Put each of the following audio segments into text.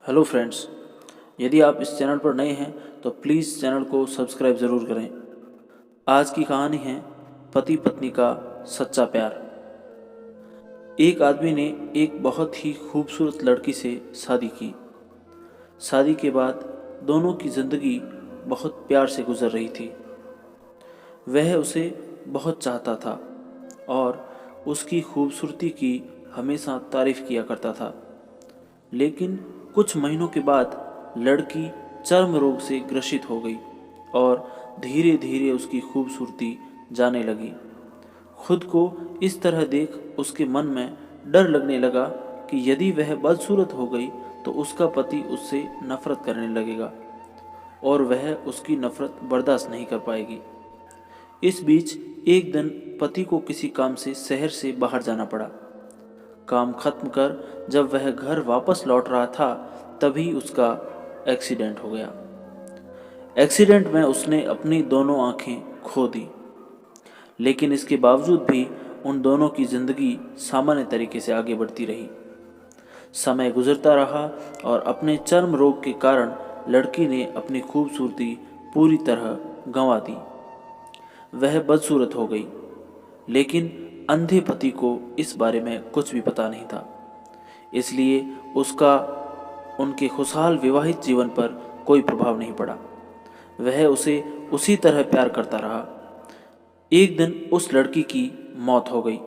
Hello friends, यदि आप इस चैनल पर नए हैं तो प्लीज़ चैनल को सब्सक्राइब ज़रूर करें। आज की कहानी है पति पत्नी का सच्चा प्यार। एक आदमी ने एक बहुत ही खूबसूरत लड़की से शादी की। शादी के बाद दोनों की ज़िंदगी बहुत प्यार से गुजर रही थी। वह उसे बहुत चाहता था और उसकी खूबसूरती की हमेशा तारीफ़ किया करता था। लेकिन कुछ महीनों के बाद लड़की चर्म रोग से ग्रसित हो गई और धीरे धीरे उसकी खूबसूरती जाने लगी। खुद को इस तरह देख उसके मन में डर लगने लगा कि यदि वह बदसूरत हो गई तो उसका पति उससे नफरत करने लगेगा और वह उसकी नफरत बर्दाश्त नहीं कर पाएगी। इस बीच एक दिन पति को किसी काम से शहर से बाहर जाना पड़ा। काम खत्म कर जब वह घर वापस लौट रहा था तभी उसका एक्सीडेंट हो गया। एक्सीडेंट में उसने अपनी दोनों आंखें खो दी, लेकिन इसके बावजूद भी उन दोनों की जिंदगी सामान्य तरीके से आगे बढ़ती रही। समय गुजरता रहा और अपने चर्म रोग के कारण लड़की ने अपनी खूबसूरती पूरी तरह गंवा दी। वह बदसूरत हो गई, लेकिन अंधे पति को इस बारे में कुछ भी पता नहीं था, इसलिए उसका उनके खुशहाल विवाहित जीवन पर कोई प्रभाव नहीं पड़ा। वह उसे उसी तरह प्यार करता रहा। एक दिन उस लड़की की मौत हो गई।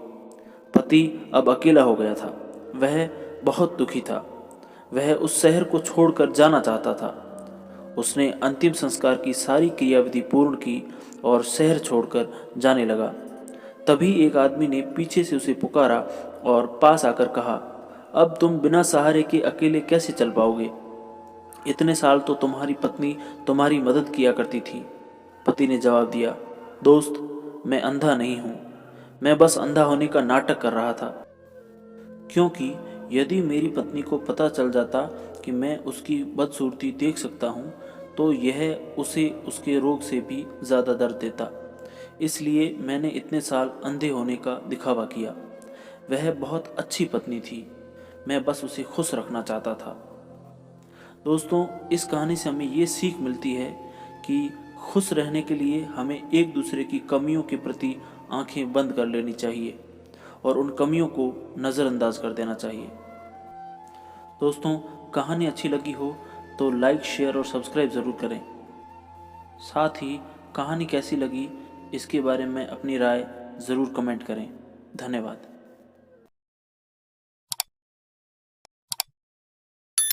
पति अब अकेला हो गया था। वह बहुत दुखी था। वह उस शहर को छोड़कर जाना चाहता था। उसने अंतिम संस्कार की सारी क्रियाविधि पूर्ण की और शहर छोड़कर जाने लगा। तभी एक आदमी ने पीछे से उसे पुकारा और पास आकर कहा, अब तुम बिना सहारे के अकेले कैसे चल पाओगे? इतने साल तो तुम्हारी पत्नी तुम्हारी मदद किया करती थी। पति ने जवाब दिया, दोस्त, मैं अंधा नहीं हूँ। मैं बस अंधा होने का नाटक कर रहा था, क्योंकि यदि मेरी पत्नी को पता चल जाता कि मैं उसकी बदसूरती देख सकता हूँ तो यह उसे उसके रोग से भी ज़्यादा दर्द देता। इसलिए मैंने इतने साल अंधे होने का दिखावा किया। वह बहुत अच्छी पत्नी थी। मैं बस उसे खुश रखना चाहता था। दोस्तों, इस कहानी से हमें ये सीख मिलती है कि खुश रहने के लिए हमें एक दूसरे की कमियों के प्रति आंखें बंद कर लेनी चाहिए और उन कमियों को नज़रअंदाज कर देना चाहिए। दोस्तों, कहानी अच्छी लगी हो तो लाइक, शेयर और सब्सक्राइब ज़रूर करें। साथ ही कहानी कैसी लगी इसके बारे में अपनी राय ज़रूर कमेंट करें। धन्यवाद।